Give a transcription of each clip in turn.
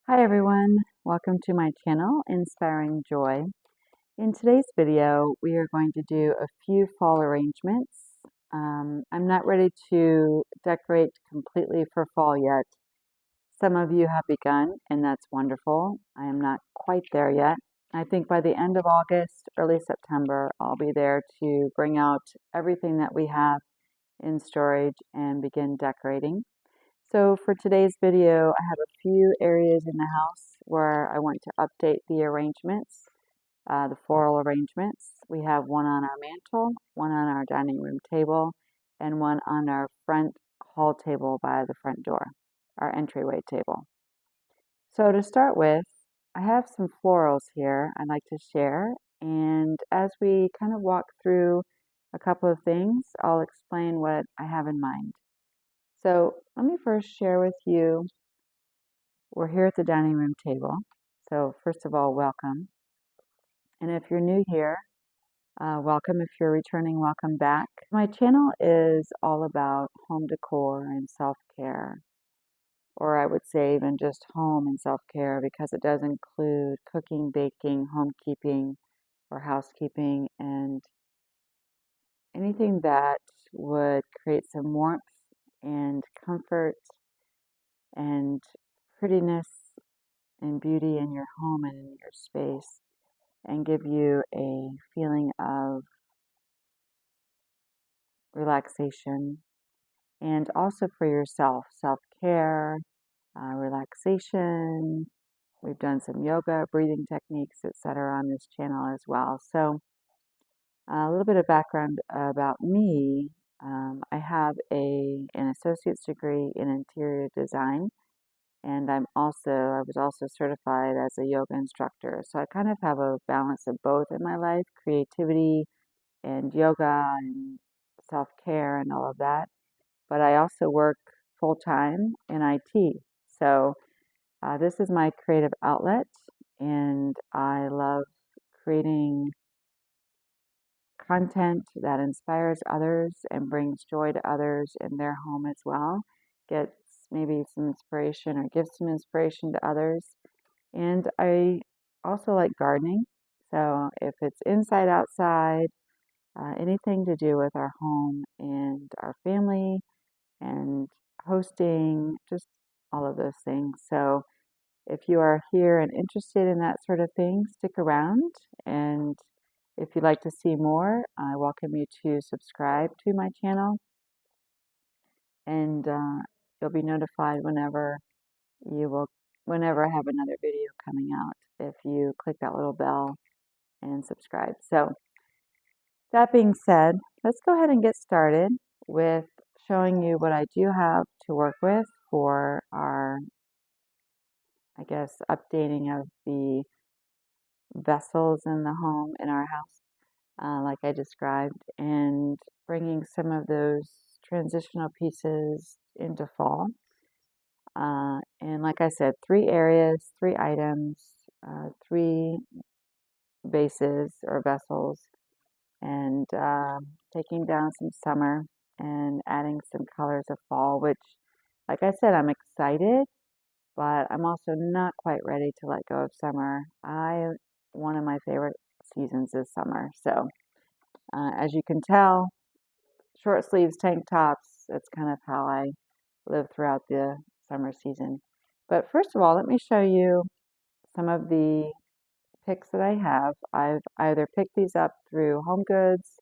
Hi everyone, welcome to my channel, Inspiring Joy. In today's video, we are going to do a few fall arrangements. I'm not ready to decorate completely for fall yet. Some of you have begun, and that's wonderful. I am not quite there yet. I think by the end of August, early September, I'll be there to bring out everything that we have in storage and begin decorating. So for today's video, I have a few areas in the house where I want to update the arrangements, the floral arrangements. We have one on our mantle, one on our dining room table, and one on our front hall table by the front door, our entryway table. So to start with, I have some florals here I'd like to share, and as we kind of walk through a couple of things, I'll explain what I have in mind. So let me first share with you, we're here at the dining room table. So first of all, welcome. And if you're new here, welcome. If you're returning, welcome back. My channel is all about home decor and self-care, or I would say even just home and self-care, because it does include cooking, baking, homekeeping, or housekeeping, and anything that would create some warmth and comfort and prettiness and beauty in your home and in your space, and give you a feeling of relaxation, and also for yourself, self-care, relaxation. We've done some yoga, breathing techniques, etc. on this channel as well. So a little bit of background about me. I have an associate's degree in interior design, and I was also certified as a yoga instructor. So I kind of have a balance of both in my life, creativity and yoga and self-care and all of that. But I also work full-time in IT. So this is my creative outlet, and I love creating content that inspires others and brings joy to others in their home as well. Gets maybe some inspiration or gives some inspiration to others. And I also like gardening. So if it's inside, outside, anything to do with our home and our family and hosting, just all of those things. So if you are here and interested in that sort of thing, stick around. And if you'd like to see more, I welcome you to subscribe to my channel. And you'll be notified whenever I have another video coming out, if you click that little bell and subscribe. So that being said, let's go ahead and get started with showing you what I do have to work with for our, I guess, updating of the vessels in the home in our house, like I described, and bringing some of those transitional pieces into fall. And like I said, 3 areas, 3 items, 3 vases or vessels, and taking down some summer and adding some colors of fall, which, like I said, I'm excited, but I'm also not quite ready to let go of summer. One of my favorite seasons is summer. So as you can tell, short sleeves, tank tops, that's kind of how I live throughout the summer season. But first of all, let me show you some of the picks that I have. I've either picked these up through Home Goods,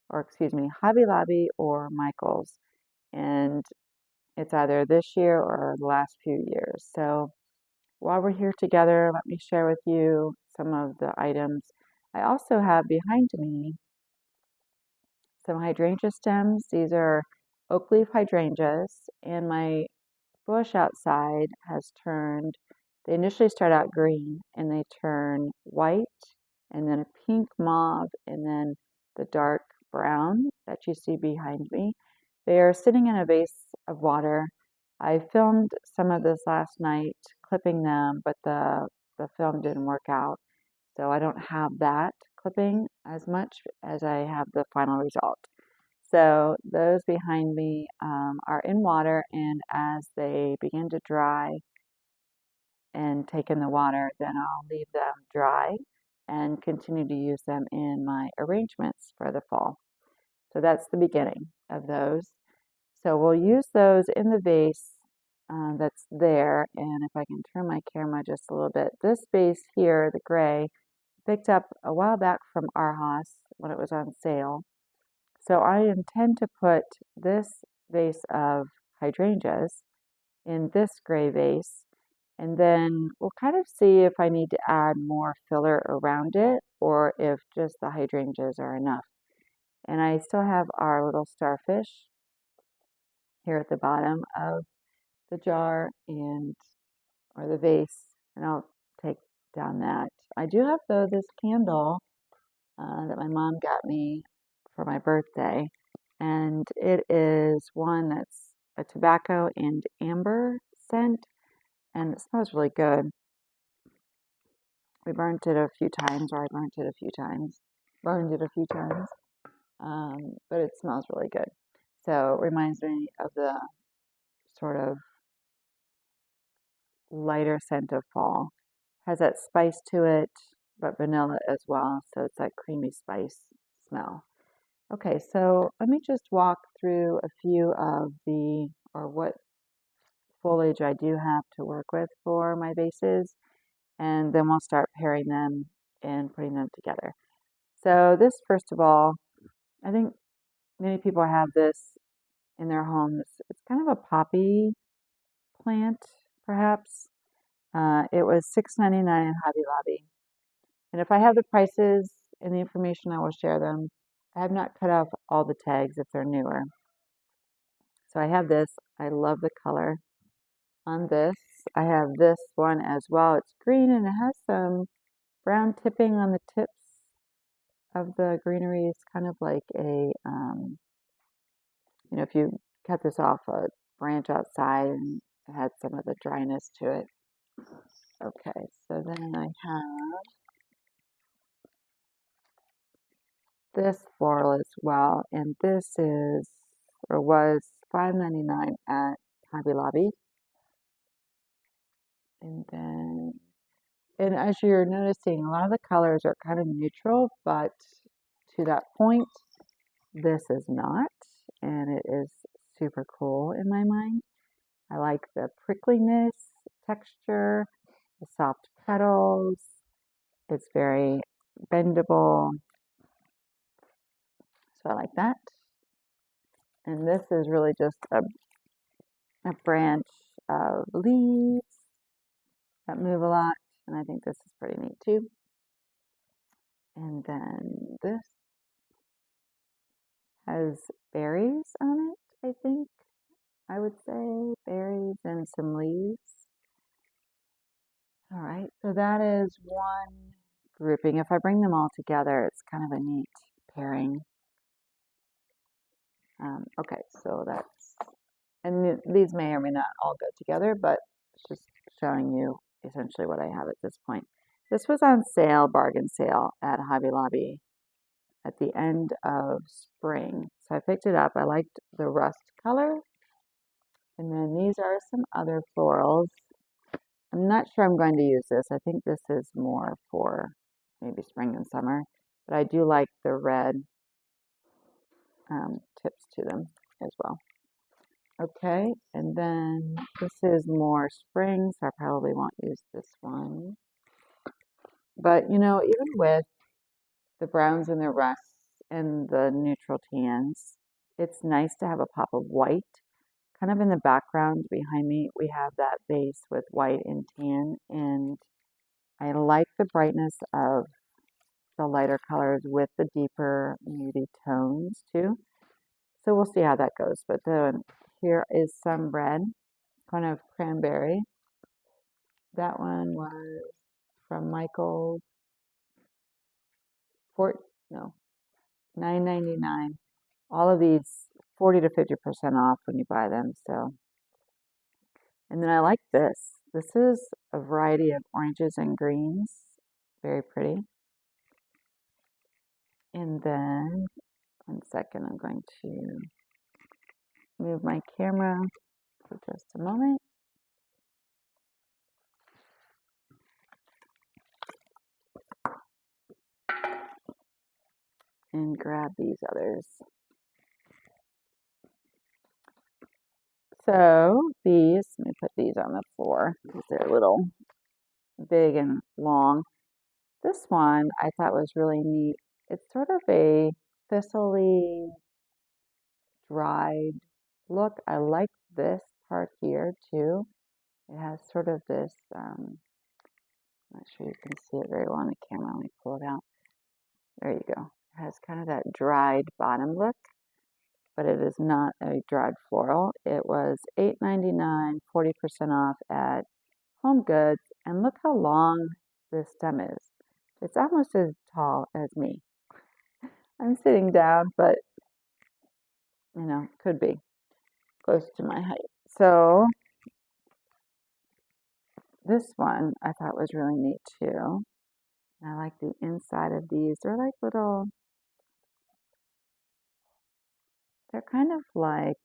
or excuse me, Hobby Lobby or Michael's. And it's either this year or the last few years. So while we're here together, let me share with you some of the items. I also have behind me some hydrangea stems. These are oak leaf hydrangeas, and my bush outside has turned, they initially start out green and they turn white and then a pink mauve and then the dark brown that you see behind me. They are sitting in a vase of water. I filmed some of this last night, clipping them, but the film didn't work out. So I don't have that clipping as much as I have the final result. So those behind me are in water, and as they begin to dry and take in the water, then I'll leave them dry and continue to use them in my arrangements for the fall. So that's the beginning of those. So we'll use those in the vase that's there. And if I can turn my camera just a little bit, this vase here, the gray, picked up a while back from Arhas when it was on sale. So I intend to put this vase of hydrangeas in this gray vase, and then we'll kind of see if I need to add more filler around it or if just the hydrangeas are enough. And I still have our little starfish here at the bottom of the jar or the vase, and I'll take down that. I do have though this candle that my mom got me for my birthday, and it is one that's a tobacco and amber scent, and it smells really good. We burnt it a few times, or I burnt it a few times, but it smells really good. So it reminds me of the sort of lighter scent of fall. Has that spice to it, but vanilla as well, so it's that creamy spice smell. Okay, so let me just walk through a few of what foliage I do have to work with for my vases, and then we'll start pairing them and putting them together. So this, first of all, I think many people have this in their homes. It's kind of a poppy plant, perhaps. It was $6.99 in Hobby Lobby. And if I have the prices and the information, I will share them. I have not cut off all the tags if they're newer. So I have this. I love the color on this. I have this one as well. It's green and it has some brown tipping on the tips of the greenery. It's kind of like if you cut this off a branch outside and it had some of the dryness to it. Okay, so then I have this floral as well, and this is or was $5.99 at Hobby Lobby. And as you're noticing, a lot of the colors are kind of neutral, but to that point, this is not, and it is super cool in my mind. I like the prickliness, texture, the soft petals. It's very bendable, so I like that. And this is really just a branch of leaves that move a lot, and I think this is pretty neat too. And then this has berries on it, I think. I would say berries and some leaves. All right, so that is one grouping. If I bring them all together, it's kind of a neat pairing. Okay, so and these may or may not all go together, but it's just showing you essentially what I have at this point. This was on sale, bargain sale at Hobby Lobby at the end of spring. So I picked it up. I liked the rust color. And then these are some other florals. I'm not sure I'm going to use this. I think this is more for maybe spring and summer. But I do like the red tips to them as well. Okay, and then this is more spring, so I probably won't use this one. But even with the browns and the rusts and the neutral tans, it's nice to have a pop of white. Kind of in the background behind me, we have that vase with white and tan, and I like the brightness of the lighter colors with the deeper muted tones too. So we'll see how that goes. But then here is some red, kind of cranberry. That one was from Michael's. $9.99. All of these 40 to 50% off when you buy them. So, and then I like this. This is a variety of oranges and greens. Very pretty. And then, one second, I'm going to move my camera for just a moment. and grab these others. So these, let me put these on the floor because they're a little big and long. This one I thought was really neat. It's sort of a thistly, dried look. I like this part here too. It has sort of this, I'm not sure you can see it very well on the camera. Let me pull it out. There you go. It has kind of that dried bottom look, but it is not a dried floral. It was $8.99, 40% off at Home Goods, and look how long this stem is. It's almost as tall as me. I'm sitting down, but you know, could be close to my height. So this one I thought was really neat too. I like the inside of these. They're like little, they're kind of like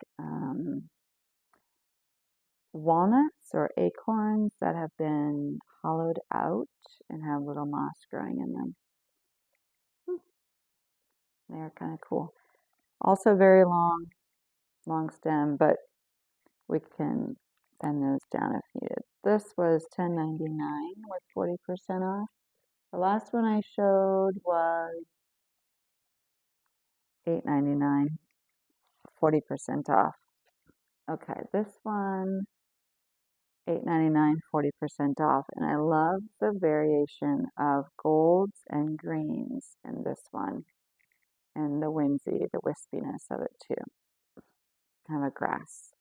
walnuts or acorns that have been hollowed out and have little moss growing in them. They're kind of cool. Also very long stem, but we can bend those down if needed. This was $10.99 with 40% off. The last one I showed was $8.99, 40% off. Okay, this one, $8.99, 40% off. And I love the variation of golds and greens in this one. And the whimsy, the wispiness of it too. Kind of a grass.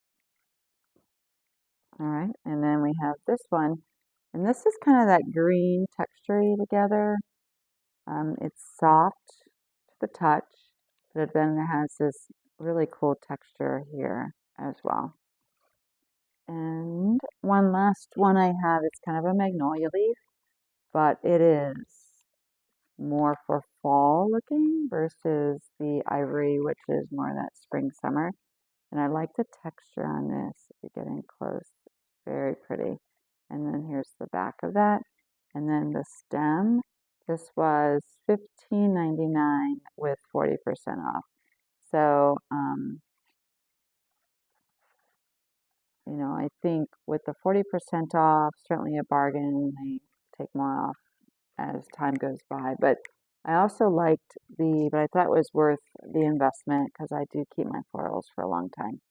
All right, and then we have this one. And this is kind of that green texture together. It's soft to the touch, but then it has this really cool texture here as well. And one last one I have, it's kind of a magnolia leaf, but it is more for fall looking versus the ivory, which is more that spring summer. And I like the texture on this. If you get in close, very pretty. And then here's the back of that. And then the stem, this was $15.99 with 40% off. So, you know, I think with the 40% off, certainly a bargain. They take more off as time goes by. But I also liked but I thought it was worth the investment because I do keep my florals for a long time.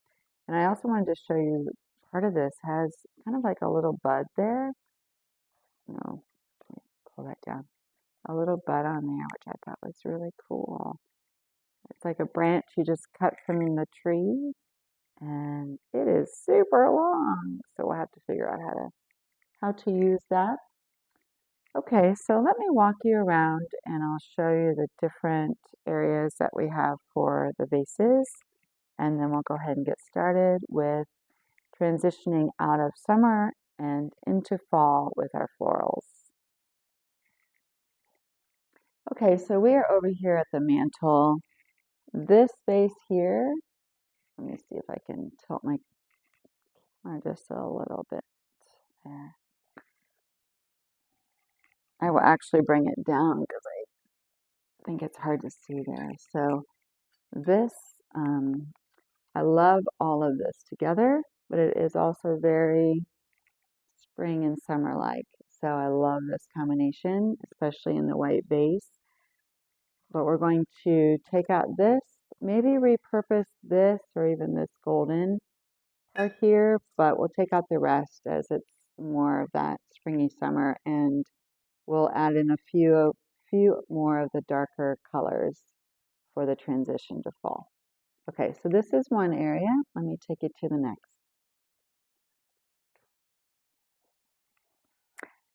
And I also wanted to show you part of this has kind of like a little bud there. No, pull that down. A little bud on there, which I thought was really cool. It's like a branch you just cut from the tree, and it is super long. So we'll have to figure out how to use that. Okay, so let me walk you around and I'll show you the different areas that we have for the vases, and then we'll go ahead and get started with transitioning out of summer and into fall with our florals. Okay, so we are over here at the mantle. This vase here, let me see if I can tilt my camera just a little bit there. I will actually bring it down because I think it's hard to see there. So this, I love all of this together, but it is also very spring and summer-like. So I love this combination, especially in the white vase. But we're going to take out this, maybe repurpose this or even this golden part here, but we'll take out the rest as it's more of that springy summer, and we'll add in a few more of the darker colors for the transition to fall. Okay, so this is one area. Let me take you to the next.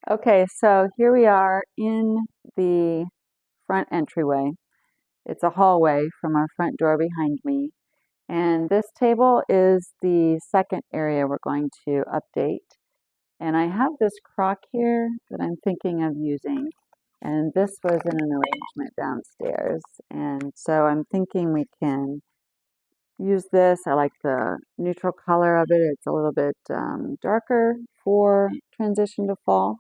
Okay, so here we are in the front entryway. It's a hallway from our front door behind me. And this table is the second area we're going to update. And I have this crock here that I'm thinking of using. And this was in an arrangement downstairs. And so I'm thinking we can use this. I like the neutral color of it. It's a little bit darker for transition to fall.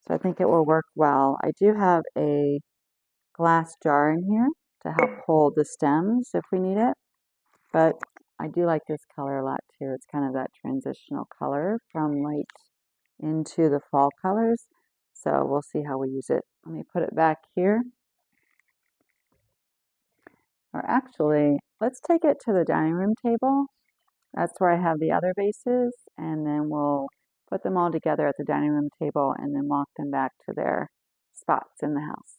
So I think it will work well. I do have a glass jar in here. to help hold the stems if we need it. But I do like this color a lot too. It's kind of that transitional color from light into the fall colors. So we'll see how we use it. Let me put it back here. Or actually, let's take it to the dining room table. That's where I have the other vases, and then we'll put them all together at the dining room table and then walk them back to their spots in the house.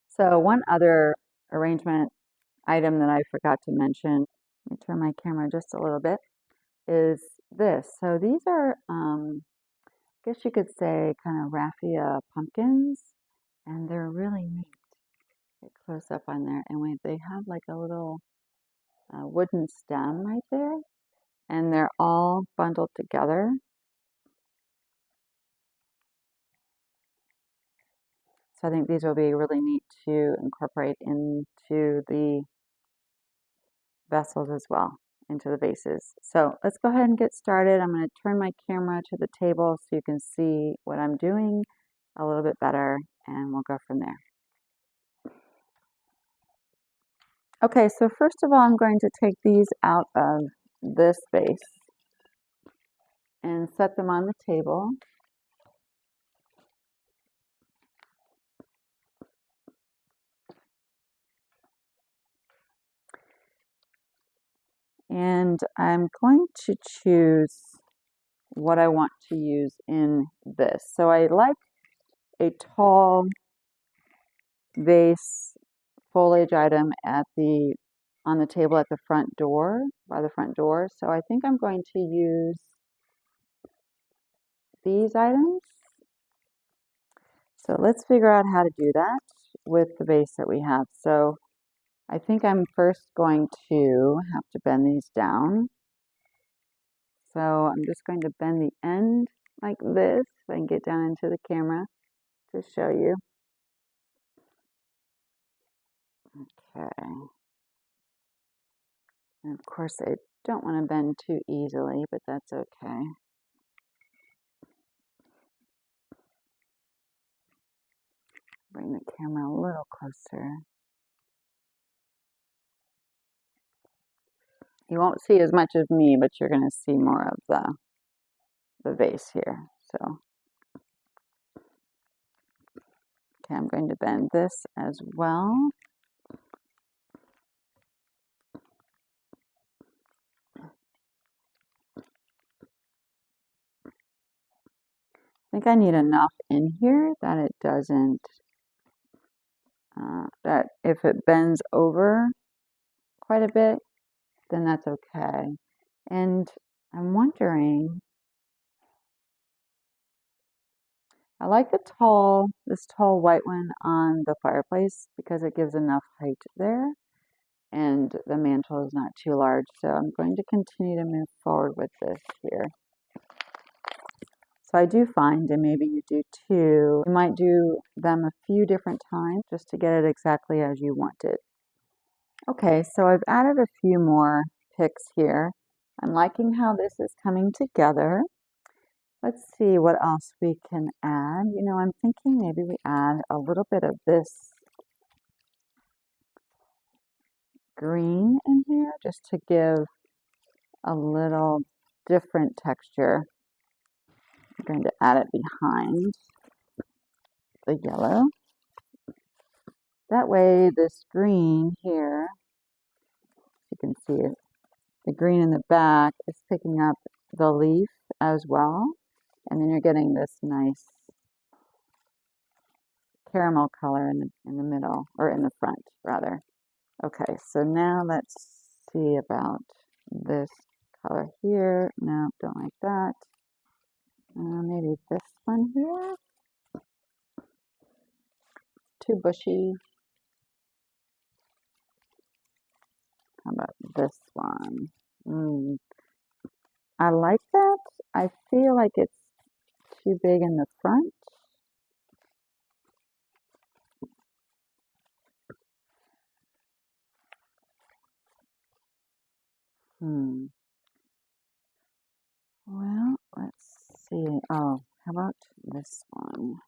So one other arrangement item that I forgot to mention, let me turn my camera just a little bit, is this. So these are, I guess you could say, kind of raffia pumpkins, and they're really neat. Get close up on there, and they have like a little wooden stem right there, and they're all bundled together. So I think these will be really neat to incorporate into the vessels as well, into the vases. So let's go ahead and get started. I'm going to turn my camera to the table so you can see what I'm doing a little bit better, and we'll go from there. Okay, so first of all, I'm going to take these out of this vase and set them on the table. And I'm going to choose what I want to use in this. So I like a tall vase foliage item on the table at the front door, by the front door. So I think I'm going to use these items. So let's figure out how to do that with the vase that we have. So I think I'm first going to have to bend these down. So I'm just going to bend the end like this, if I can get down into the camera to show you. Okay. And of course I don't want to bend too easily, but that's okay. Bring the camera a little closer. You won't see as much of me, but you're going to see more of the vase here. So, okay, I'm going to bend this as well. I think I need enough in here that it doesn't, that if it bends over quite a bit, then that's okay. And I'm wondering, I like this tall white one on the fireplace because it gives enough height there, and the mantle is not too large. So I'm going to continue to move forward with this here. So I do find, and maybe you do too, you might do them a few different times just to get it exactly as you want it. Okay, so I've added a few more picks here. I'm liking how this is coming together. Let's see what else we can add. You know, I'm thinking maybe we add a little bit of this green in here just to give a little different texture. I'm going to add it behind the yellow. That way this green here, you can see it, the green in the back is picking up the leaf as well. And then you're getting this nice caramel color in the middle, or in the front rather. Okay, so now let's see about this color here. No, don't like that. Maybe this one here. Too bushy. How about this one? I like that. I feel like it's too big in the front. Well, let's see. Oh, how about this one?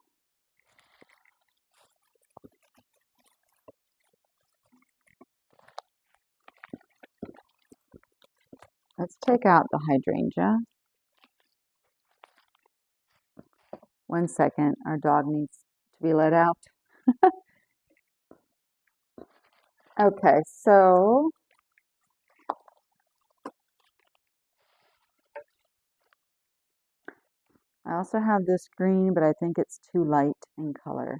Let's take out the hydrangea. 1 second, our dog needs to be let out. Okay, so I also have this green, but I think it's too light in color.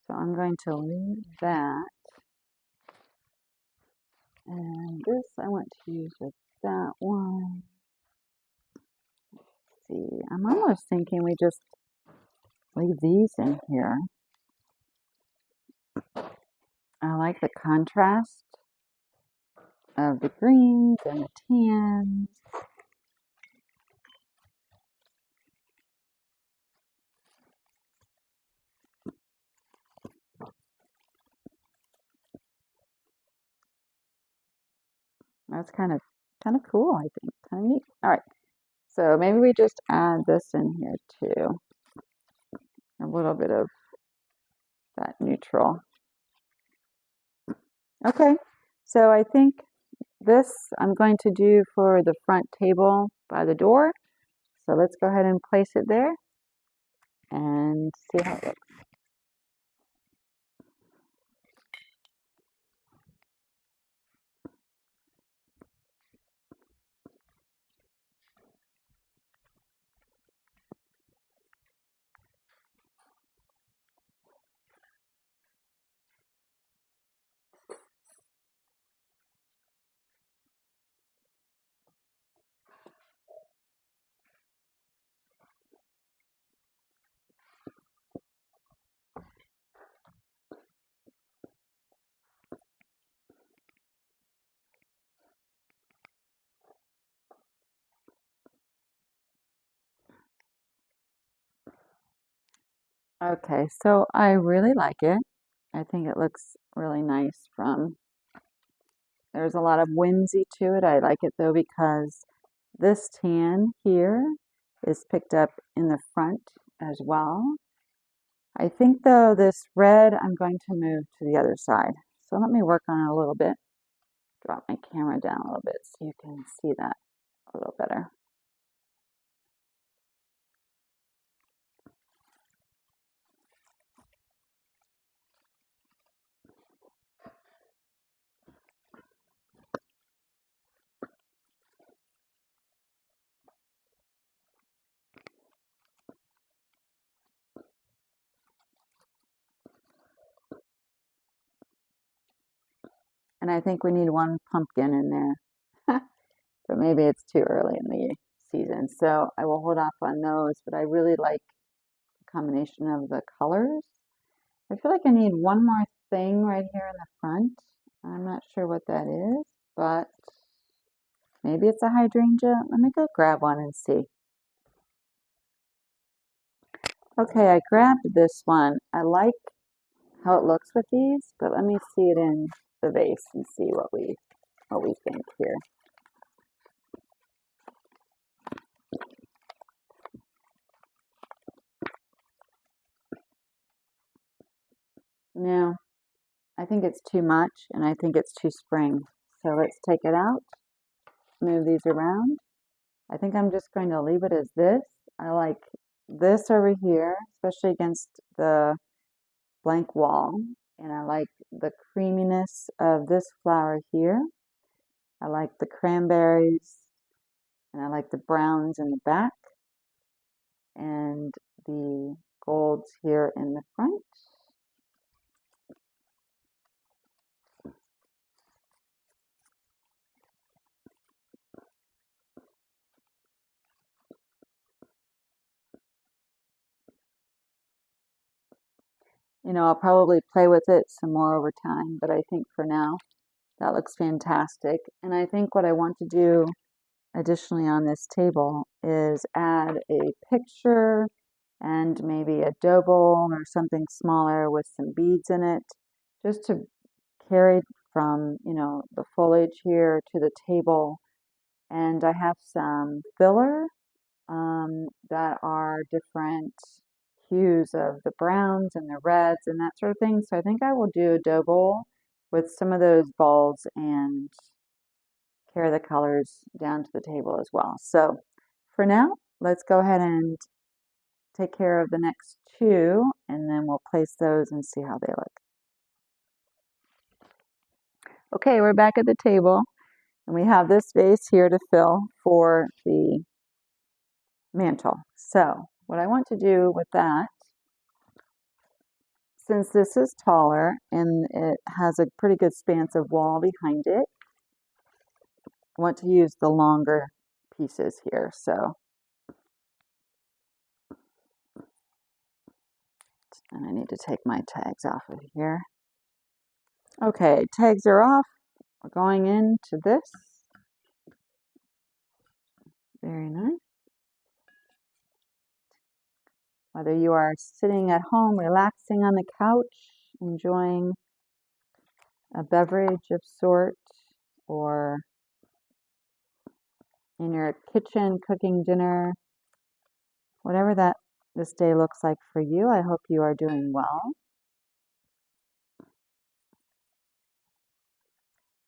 So I'm going to leave that. And this I want to use with that one. Let's see, I'm almost thinking we just leave these in here. I like the contrast of the greens and the tans. That's kind of cool, I think. Kind of neat. All right. So maybe we just add this in here too. A little bit of that neutral. Okay. So I think this I'm going to do for the front table by the door. So let's go ahead and place it there and see how it looks. Okay, so I really like it. I think it looks really nice there's a lot of whimsy to it. I like it though because this tan here is picked up in the front as well. I think though this red I'm going to move to the other side. So let me work on it a little bit. Drop my camera down a little bit so you can see that a little better. And I think we need one pumpkin in there. But maybe it's too early in the season. So I will hold off on those, but I really like the combination of the colors. I feel like I need one more thing right here in the front. I'm not sure what that is, but maybe it's a hydrangea. Let me go grab one and see. Okay, I grabbed this one. I like how it looks with these, but let me see it in the vase and see what we think here. No, I think it's too much and I think it's too spring. So let's take it out, move these around. I think I'm just going to leave it as this. I like this over here, especially against the blank wall. And I like the creaminess of this flower here. I like the cranberries and I like the browns in the back and the golds here in the front. You know, I'll probably play with it some more over time, but I think for now that looks fantastic. And I think what I want to do additionally on this table is add a picture and maybe a dough bowl or something smaller with some beads in it, just to carry from, you know, the foliage here to the table. And I have some filler that are different hues of the browns and the reds and that sort of thing. So I think I will do a dough bowl with some of those balls and carry the colors down to the table as well. So for now, let's go ahead and take care of the next two, and then we'll place those and see how they look. Okay, we're back at the table, and we have this vase here to fill for the mantle. So what I want to do with that, since this is taller and it has a pretty good expansive wall behind it, I want to use the longer pieces here. So, and I need to take my tags off of here. Okay, tags are off. We're going into this. Very nice. Whether you are sitting at home, relaxing on the couch, enjoying a beverage of sort, or in your kitchen cooking dinner, whatever that this day looks like for you, I hope you are doing well.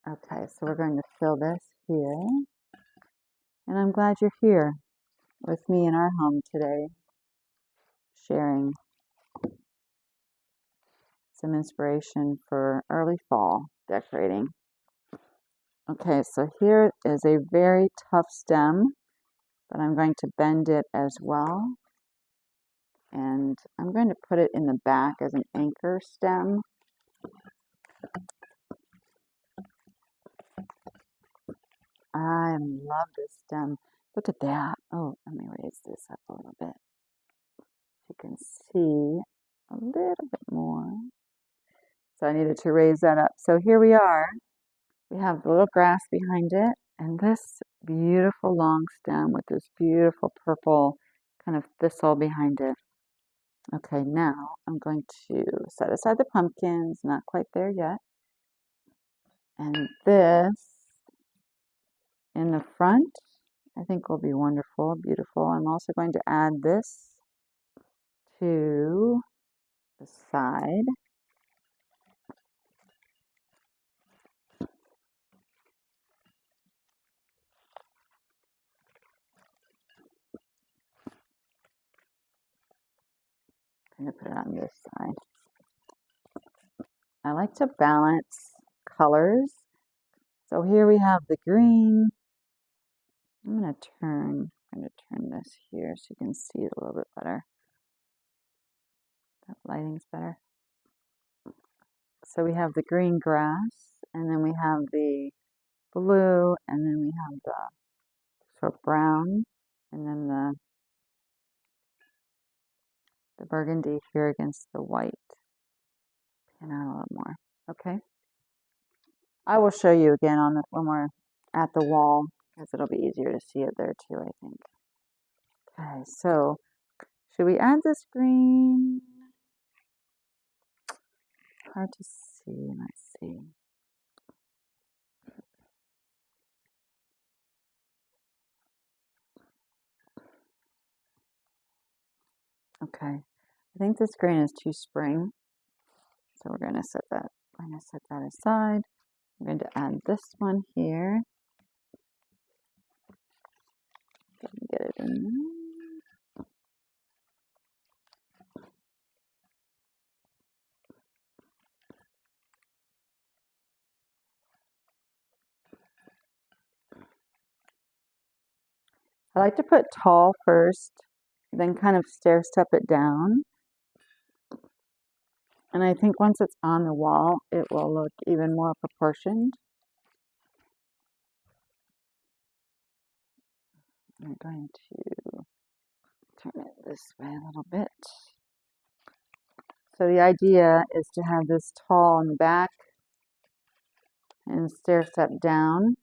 Okay, so we're going to fill this here. And I'm glad you're here with me in our home today, sharing some inspiration for early fall decorating. Okay, so here is a very tough stem, but I'm going to bend it as well. And I'm going to put it in the back as an anchor stem. I love this stem. Look at that. Oh, let me raise this up a little bit. You can see a little bit more. So I needed to raise that up. So here we are. We have the little grass behind it and this beautiful long stem with this beautiful purple kind of thistle behind it. Okay, now I'm going to set aside the pumpkins, not quite there yet. And this in the front, I think will be wonderful, beautiful. I'm also going to add this to the side. I'm going to put it on this side. I like to balance colors. So here we have the green. I'm going to turn this here so you can see it a little bit better. That lighting's better. So we have the green grass, and then we have the blue, and then we have the sort of brown, and then the burgundy here against the white. And add a little more. Okay. I will show you again on when we're at the wall, because it'll be easier to see it there too, I think. Okay, so should we add this green? Hard to see. Let's see. Okay, I think this green is too spring, so we're going to set that. I'm going to set that aside. I'm going to add this one here. Get it in there. I like to put tall first, then kind of stair step it down. And I think once it's on the wall, it will look even more proportioned. I'm going to turn it this way a little bit. So the idea is to have this tall in the back and stair step down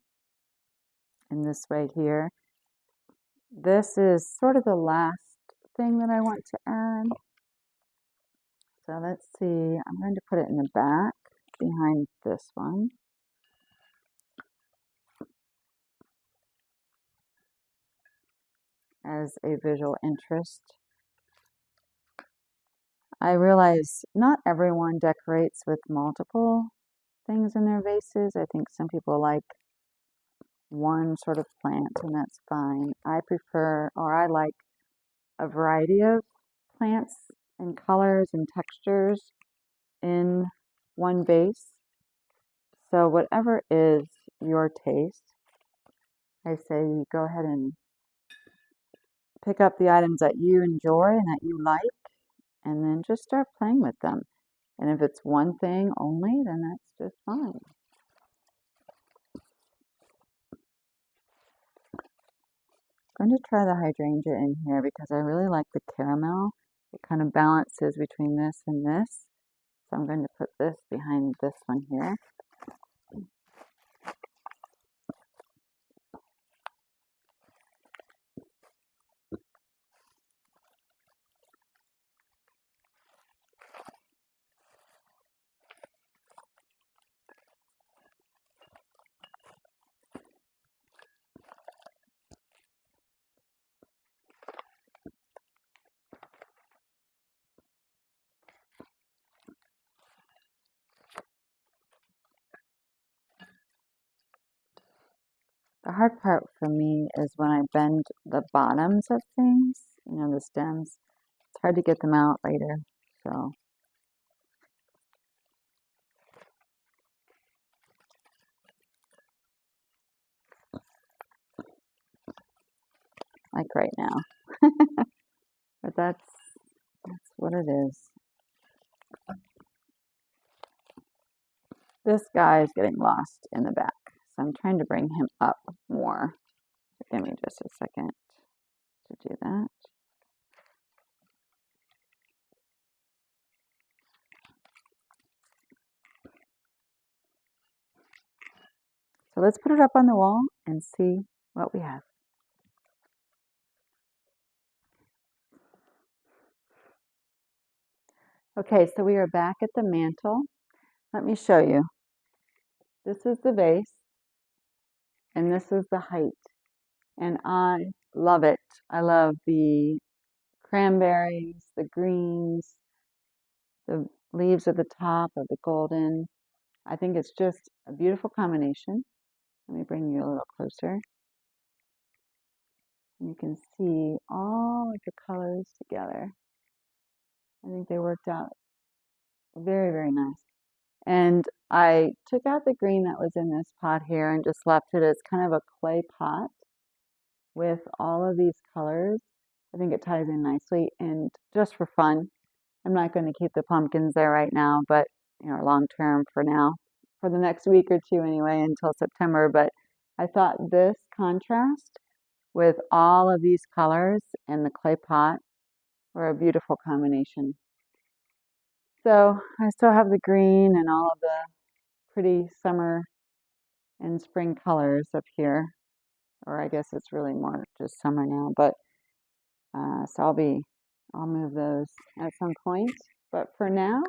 in this way here. This is sort of the last thing that I want to add. So let's see, I'm going to put it in the back behind this one. As a visual interest. I realize not everyone decorates with multiple things in their vases. I think some people like one sort of plant, and that's fine. I prefer, or I like a variety of plants and colors and textures in one vase. So whatever is your taste, I say you go ahead and pick up the items that you enjoy and that you like, and then just start playing with them. And if it's one thing only, then that's just fine. I'm going to try the hydrangea in here because I really like the caramel. It kind of balances between this and this. So I'm going to put this behind this one here. The hard part for me is when I bend the bottoms of things, the stems. It's hard to get them out later. So, like right now. But that's what it is. This guy is getting lost in the back, so I'm trying to bring him up more. Give me just a second to do that. So let's put it up on the wall and see what we have. Okay, so we are back at the mantle. Let me show you. This is the vase, and this is the height. And I love it. I love the cranberries, the greens, the leaves at the top of the golden. I think it's just a beautiful combination. Let me bring you a little closer. And you can see all of the colors together. I think they worked out very, very nice. And I took out the green that was in this pot here and just left it as kind of a clay pot with all of these colors. I think it ties in nicely, and just for fun, I'm not going to keep the pumpkins there right now, but long term for now, for the next week or two anyway, until September. But I thought this contrast with all of these colors and the clay pot were a beautiful combination. So I still have the green and all of the pretty summer and spring colors up here, or I guess it's really more just summer now, but so I'll move those at some point. But for now,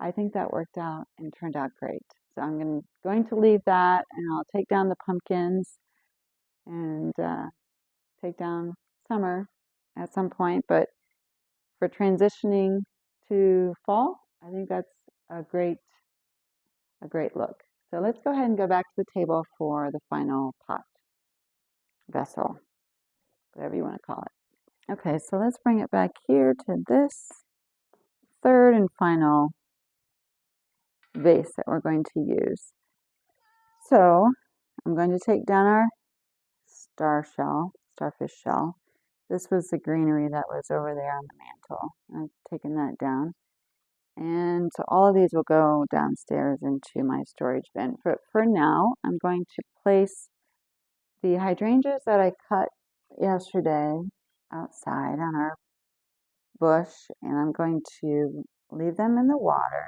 I think that worked out and turned out great. So I'm going to leave that, and I'll take down the pumpkins and take down summer at some point. But for transitioning to fall, I think that's a great look. So let's go ahead and go back to the table for the final pot, vessel, whatever you want to call it. Okay, so let's bring it back here to this third and final vase that we're going to use. So I'm going to take down our starfish shell. This was the greenery that was over there on the mantle. I've taken that down. And so all of these will go downstairs into my storage bin. For now, I'm going to place the hydrangeas that I cut yesterday outside on our bush, and I'm going to leave them in the water.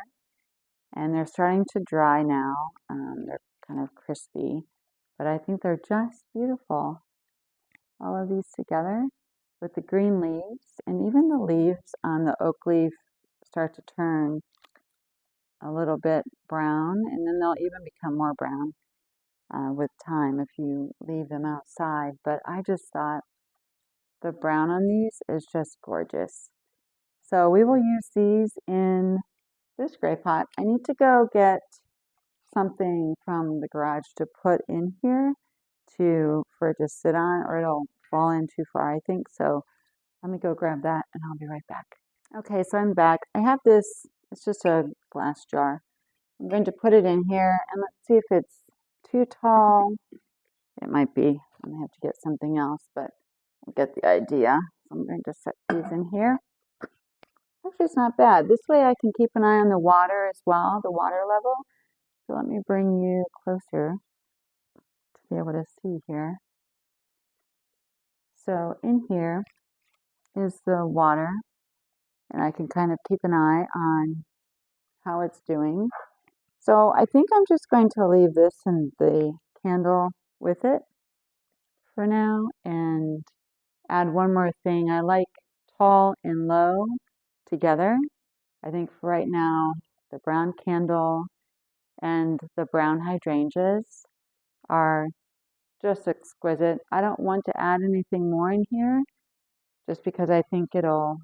And they're starting to dry now. They're kind of crispy, but I think they're just beautiful. All of these together with the green leaves, and even the leaves on the oak leaf start to turn a little bit brown, and then they'll even become more brown with time if you leave them outside. But I just thought the brown on these is just gorgeous. So we will use these in this gray pot. I need to go get something from the garage to put in here for it to sit on, or it'll fall in too far, I think. So let me go grab that and I'll be right back. Okay, so I'm back. I have this, it's just a glass jar. I'm going to put it in here and let's see if it's too tall. It might be. I'm gonna have to get something else, but I get the idea. So I'm going to set these in here. Actually, it's not bad. This way I can keep an eye on the water as well, the water level. So let me bring you closer to be able to see here. So in here is the water, and I can kind of keep an eye on how it's doing. So I think I'm just going to leave this and the candle with it for now and add one more thing. I like tall and low together. I think for right now, the brown candle and the brown hydrangeas are just exquisite. I don't want to add anything more in here just because I think it'll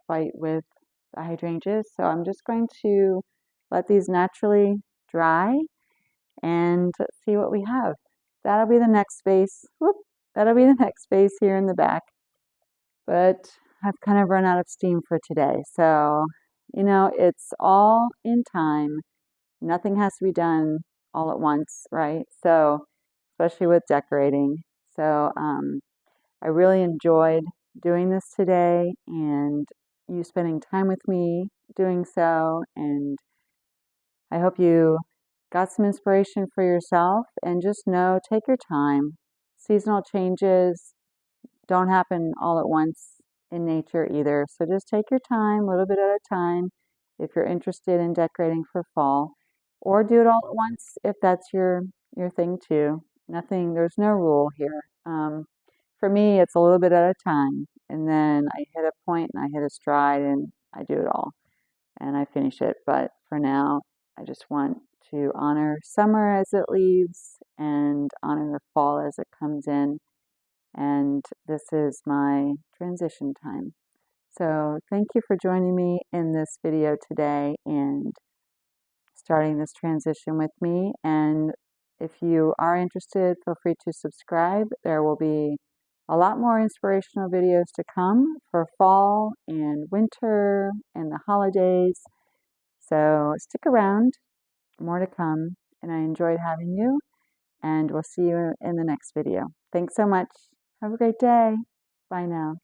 fight with the hydrangeas. So I'm just going to let these naturally dry and let's see what we have. That'll be the next vase. Whoop, that'll be the next vase here in the back. But I've kind of run out of steam for today. So, you know, it's all in time. Nothing has to be done all at once, right? So, especially with decorating. So, I really enjoyed doing this today and you spending time with me doing so. And I hope you got some inspiration for yourself and just know, take your time. Seasonal changes don't happen all at once in nature either. So just take your time, a little bit at a time, if you're interested in decorating for fall, or do it all at once if that's your thing too. Nothing, there's no rule here. For me, it's a little bit at a time, and then I hit a point and I hit a stride and I do it all and I finish it. But for now, I just want to honor summer as it leaves and honor fall as it comes in. And this is my transition time. So thank you for joining me in this video today and starting this transition with me. And if you are interested, feel free to subscribe. There will be a lot more inspirational videos to come for fall and winter and the holidays. So stick around, more to come. And I enjoyed having you, and we'll see you in the next video. Thanks so much. Have a great day. Bye now.